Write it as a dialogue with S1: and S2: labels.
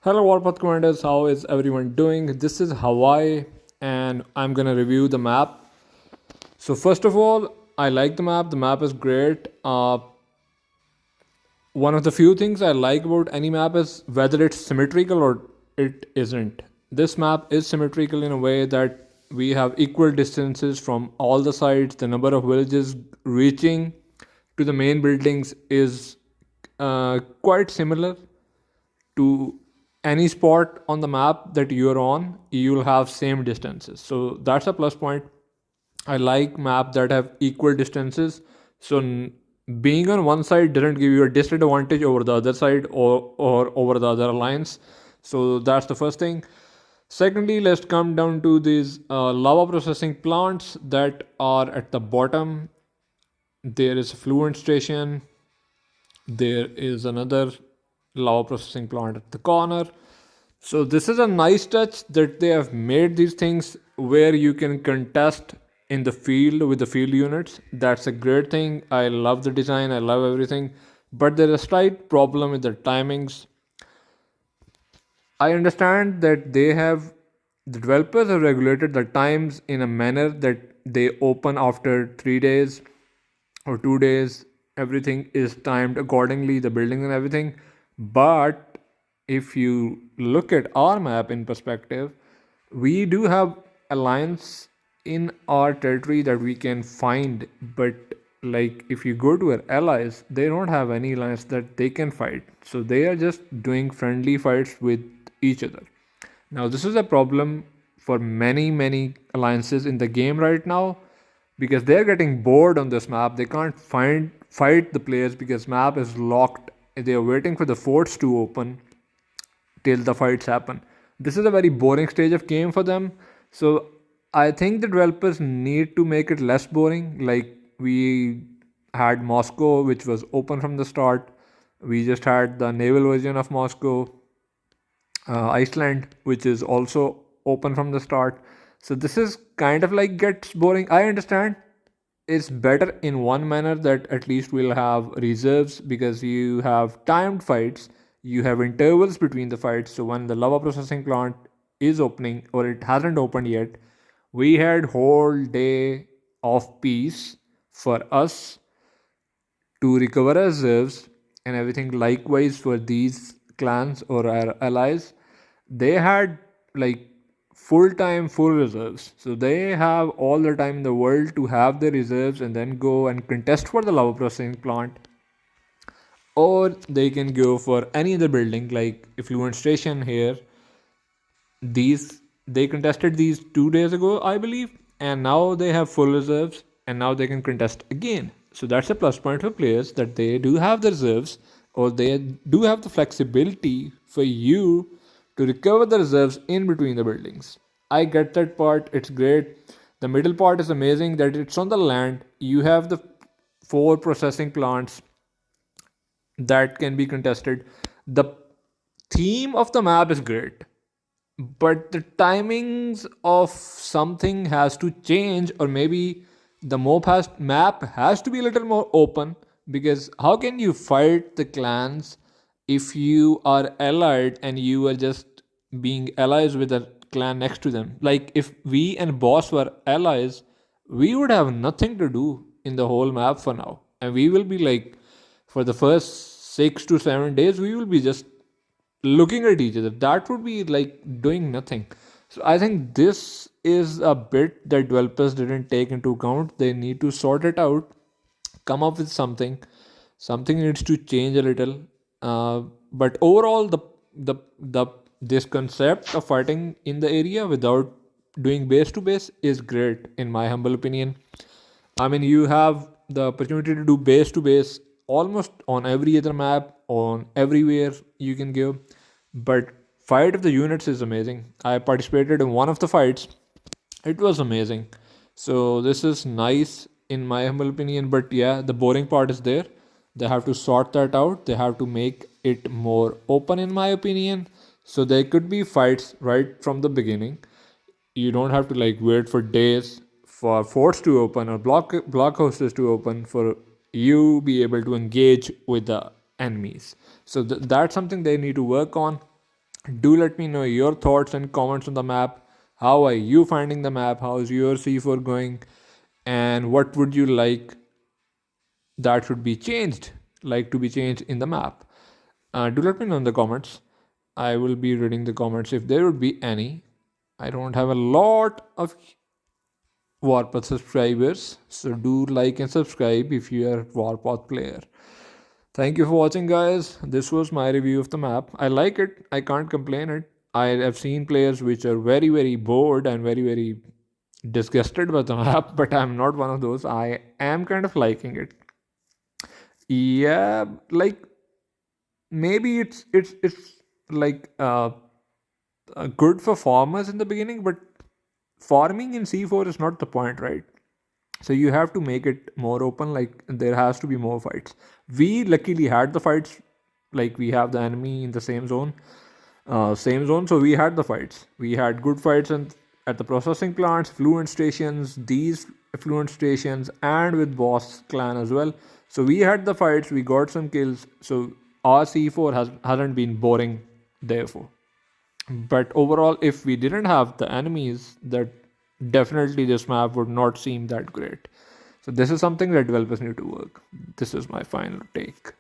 S1: Hello, Warpath Commanders. How is everyone doing? This is Hawaii, and I'm gonna review the map. So first of all, I like the map. The map is great. One of the few things I like about any map is whether it's symmetrical or it isn't. This map is symmetrical in a way that we have equal distances from all the sides. The number of villages reaching to the main buildings is quite similar to any spot on the map that you're on. You'll have same distances, so that's a plus point. I like map that have equal distances, so being on one side doesn't give you a disadvantage over the other side or over the other alliance. So that's the first thing. Secondly, let's come down to these lava processing plants that are at the bottom. There is a fluent station. There is another lava processing plant at the corner. So this is a nice touch that they have made these things where you can contest in the field with the field units. That's a great thing. I love the design. I love everything. But there's a slight problem with the timings. I understand that the developers have regulated the times in a manner that they open after 3 days or 2 days. Everything is timed accordingly, the buildings and everything. But if you look at our map in perspective, we do have alliance in our territory that we can find, but like if you go to our allies, they don't have any alliance that they can fight, so they are just doing friendly fights with each other. Now this is a problem for many alliances in the game right now, because they're getting bored on this map. They can't fight the players because map is locked. They are waiting for the forts to open till the fights happen. This is a very boring stage of game for them. So I think the developers need to make it less boring. Like we had Moscow, which was open from the start. We just had the naval version of Moscow, Iceland, which is also open from the start. So this is kind of like gets boring. I understand it's better in one manner that at least we'll have reserves because you have timed fights, you have intervals between the fights. So when the lava processing plant is opening or it hasn't opened yet, we had whole day of peace for us to recover reserves and everything. Likewise for these clans or our allies, they had like full time full reserves, so they have all the time in the world to have the reserves and then go and contest for the lava processing plant, or they can go for any other building like effluent station here. These they contested these 2 days ago, I believe, and now they have full reserves and now they can contest again. So that's a plus point for players that they do have the reserves, or they do have the flexibility for you to recover the reserves in between the buildings. I get that part, it's great. The middle part is amazing that it's on the land. You have the four processing plants that can be contested. The theme of the map is great, but the timings of something has to change, or maybe the map has to be a little more open, because how can you fight the clans if you are allied and you are just being allies with a clan next to them? Like if we and boss were allies, we would have nothing to do in the whole map for now, and we will be like, for the first 6 to 7 days we will be just looking at each other. That would be like doing nothing. So I think this is a bit that developers didn't take into account. They need to sort it out, come up with something needs to change a little. But overall, the this concept of fighting in the area without doing base to base is great in my humble opinion. I mean, you have the opportunity to do base to base almost on every other map, on everywhere you can go. But fight of the units is amazing. I participated in one of the fights. It was amazing. So this is nice in my humble opinion. But yeah, the boring part is there. They have to sort that out. They have to make it more open in my opinion. So there could be fights right from the beginning. You don't have to like wait for days for forts to open or blockhouses to open for you be able to engage with the enemies. So that's something they need to work on. Do let me know your thoughts and comments on the map. How are you finding the map? How is your C4 going? And what would you that should be changed, like to be changed in the map? Do let me know in the comments. I will be reading the comments if there would be any. I don't have a lot of Warpath subscribers, so do like and subscribe if you are a Warpath player. Thank you for watching, guys. This was my review of the map. I like it. I can't complain it. I have seen players which are very bored and very disgusted by the map, but I'm not one of those. I am kind of liking it. Yeah, like maybe it's like good for farmers in the beginning, but farming in C4 is not the point, right? So you have to make it more open, like there has to be more fights. We luckily had the fights, like we have the enemy in the same zone, so we had the fights. We had good fights and at the processing plants, fluent stations, these fluent stations, and with boss clan as well. So we had the fights, we got some kills, so our C4 hasn't been boring therefore. But overall, if we didn't have the enemies, that definitely this map would not seem that great. So this is something that developers need to work. This is my final take.